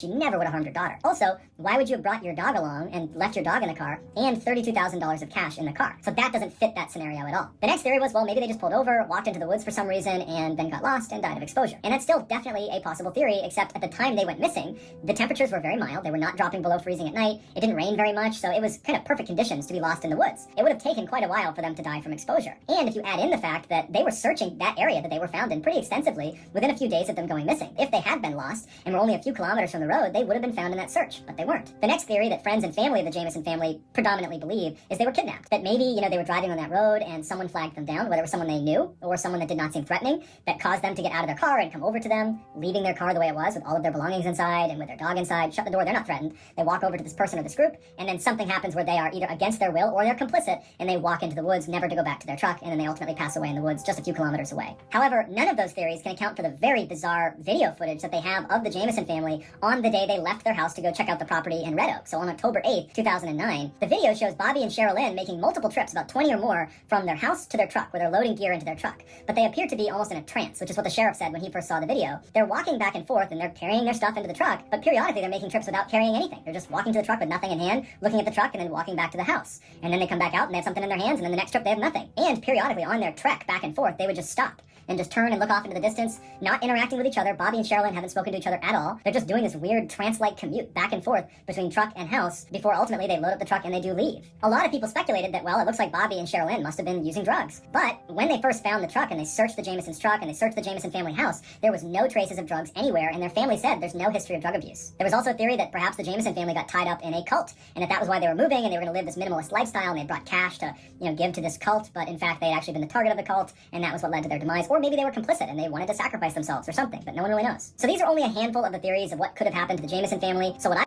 she never would have harmed her daughter. Also, why would you have brought your dog along and left your dog in the car and $32,000 of cash in the car? So that doesn't fit that scenario at all. The next theory was, well, maybe they just pulled over, walked into the woods for some reason, and then got lost and died of exposure. And that's still definitely a possible theory, except at the time they went missing, the temperatures were very mild. They were not dropping below freezing at night. It didn't rain very much, so it was kind of perfect conditions to be lost in the woods. It would have taken quite a while for them to die from exposure. And if you add in the fact that they were searching that area that they were found in pretty extensively within a few days of them going missing. If they had been lost and were only a few kilometers from the road, they would have been found in that search, but they weren't. The next theory that friends and family of the Jamison family predominantly believe is they were kidnapped. That maybe, they were driving on that road and someone flagged them down, whether it was someone they knew or someone that did not seem threatening, that caused them to get out of their car and come over to them, leaving their car the way it was with all of their belongings inside and with their dog inside, shut the door, they're not threatened. They walk over to this person or this group, and then something happens where they are either against their will or they're complicit, and they walk into the woods, never to go back to their truck, and then they ultimately pass away in the woods just a few kilometers away. However, none of those theories can account for the very bizarre video footage that they have of the Jamison family on the day they left their house to go check out the property in Red Oak. So on October 8th, 2009, the video shows Bobby and Cheryl Lynn making multiple trips, about 20 or more, from their house to their truck, where they're loading gear into their truck. But they appear to be almost in a trance, which is what the sheriff said when he first saw the video. They're walking back and forth and they're carrying their stuff into the truck, but periodically they're making trips without carrying anything. They're just walking to the truck with nothing in hand, looking at the truck, and then walking back to the house. And then they come back out and they have something in their hands, and then the next trip they have nothing. And periodically on their trek back and forth, they would just stop and just turn and look off into the distance, not interacting with each other. Bobby and Sherilyn haven't spoken to each other at all. They're just doing this weird trance-like commute back and forth between truck and house before ultimately they load up the truck and they do leave. A lot of people speculated that, well, it looks like Bobby and Sherilyn must have been using drugs. But when they first found the truck and they searched the Jamison's truck and they searched the Jamison family house, there was no traces of drugs anywhere, and their family said there's no history of drug abuse. There was also a theory that perhaps the Jamison family got tied up in a cult, and that was why they were moving and they were going to live this minimalist lifestyle, and they brought cash to, give to this cult, but in fact they had actually been the target of the cult, and that was what led to their demise. Or maybe they were complicit and they wanted to sacrifice themselves or something, but no one really knows. So these are only a handful of the theories of what could have happened to the Jamison family. So what I